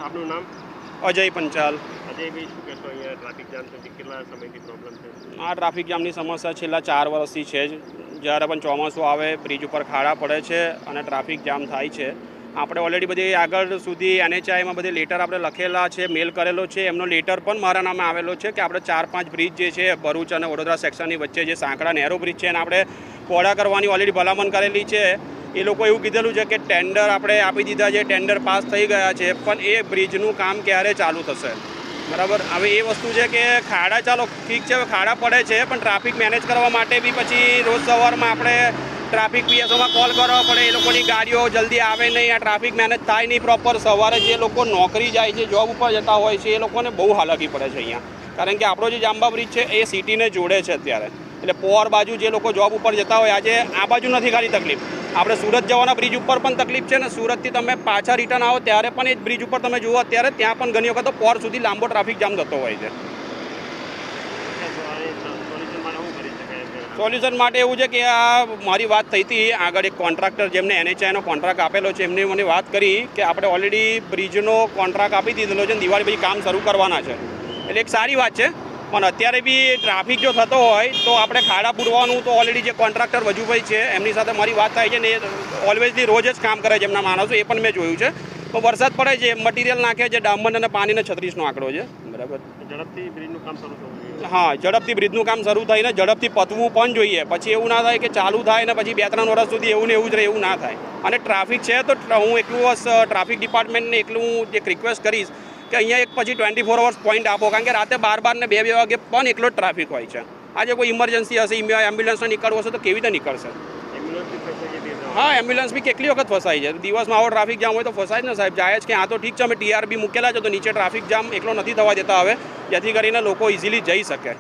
આપનું નામ? અજય પંચાલ. અજયભાઈ, શું કહેશો? અહીંયા ટ્રાફિક જામ છે, કેટલા સમયથી પ્રોબ્લેમ છે? આ ટ્રાફિક જામની સમસ્યા છેલ્લા 4 વર્ષથી છે જ. જ્યારે પણ ચોમાસું આવે બ્રિજ ઉપર ખાડા પડે છે અને ટ્રાફિક જામ થાય છે. આપણે ઓલરેડી બધી આગળ સુધી NHAIમાં બધી લેટર આપણે લખેલા છે, મેલ કરેલો છે. એમનો લેટર પણ મારા નામે આવેલો છે કે આપણે 4-5 બ્રિજ જે છે ભરૂચ અને વડોદરા સેક્શનની વચ્ચે જે સાંકડા નેરો બ્રિજ છે એને આપણે પહોળા કરવાની ઓલરેડી ભલામણ કરેલી છે. એ લોકો એવું કીધેલું છે કે ટેન્ડર આપણે આપી દીધા છે, ટેન્ડર પાસ થઈ ગયા છે, પણ એ બ્રિજનું કામ ક્યારે ચાલુ થશે? બરાબર. હવે એ વસ્તુ છે કે ખાડા, ચાલો ઠીક છે, હવે ખાડા પડે છે, પણ ટ્રાફિક મેનેજ કરવા માટે બી પછી રોજ સવારમાં આપણે ટ્રાફિક PSOમાં કોલ કરવા પડે. એ લોકોની ગાડીઓ જલ્દી આવે નહીં, આ ટ્રાફિક મેનેજ થાય નહીં પ્રોપર. સવારે જે લોકો નોકરી જાય છે, જોબ ઉપર જતા હોય છે, એ લોકોને બહુ હાલાકી પડે છે અહીંયા. કારણ કે આપણો જે જાંબા બ્રિજ છે એ સિટીને જોડે છે અત્યારે. એટલે પોર બાજુ જે લોકો જોબ ઉપર જતા હોય, આજે આ બાજુ નથી ખાલી તકલીફ, આપણે સુરત જવાના બ્રિજ ઉપર પણ તકલીફ છે ને સુરતથી તમે પાછા રિટર્ન આવો ત્યારે પણ એ બ્રિજ ઉપર તમે જુઓ અત્યારે ત્યાં પણ ઘણી વખત પોર સુધી લાંબો ટ્રાફિક જામ થતો હોય છે. સોલ્યુશન માટે એવું છે કે આ મારી વાત થઈ હતી આગળ, એક કોન્ટ્રાક્ટર જેમને NHAIનો કોન્ટ્રાક્ટ આપેલો છે એમને મને વાત કરી કે આપણે ઓલરેડી બ્રિજનો કોન્ટ્રાક્ટ આપી દીધેલો છે, દિવાળી પછી કામ શરૂ કરવાના છે. એટલે એક સારી વાત છે, પણ અત્યારે બી ટ્રાફિક જો થતો હોય તો આપણે ખાડા પૂરવાનું તો ઓલરેડી જે કોન્ટ્રાક્ટર વજુભાઈ છે એમની સાથે મારી વાત થાય છે ને, એ ઓલવેઝલી રોજ જ કામ કરે છે એમના માણસો, એ પણ મેં જોયું છે. તો વરસાદ પડે છે, મટીરિયલ નાખે છે, ડામર અને પાણીને 36નો આંકડો છે. બરાબર. ઝડપથી બ્રિજનું કામ શરૂ થવું જોઈએ. હા, ઝડપથી બ્રિજનું કામ શરૂ થઈને ઝડપથી પતવું પણ જોઈએ. પછી એવું ના થાય કે ચાલુ થાય ને પછી 2-3 વર્ષ સુધી એવું ને એવું જ રહે, એવું ના થાય. અને ટ્રાફિક છે તો હું એટલું ટ્રાફિક ડિપાર્ટમેન્ટને એટલું હું એક રિક્વેસ્ટ કરીશ કે અહીંયા એક પછી 24 અવર્સ પોઈન્ટ આપો, કારણ કે રાતે 12 ને 2 વાગે પણ એટલો જ ટ્રાફિક હોય છે. આજે કોઈ ઇમરજન્સી હશે, એમ્બ્યુલન્સને નીકળવું હશે તો કેવી રીતે નીકળશે? હા, એમ્બ્યુલન્સ બી કેટલી વખત ફસાય છે. દિવસમાં આવો ટ્રાફિક જામ હોય તો ફસાય જ ને સાહેબ. જાય જ કે આ તો ઠીક છે, અમે TRB મૂકેલા છે તો નીચે ટ્રાફિક જામ એકલો નથી થવા દેતા હવે, જેથી કરીને લોકો ઇઝીલી જઈ શકે.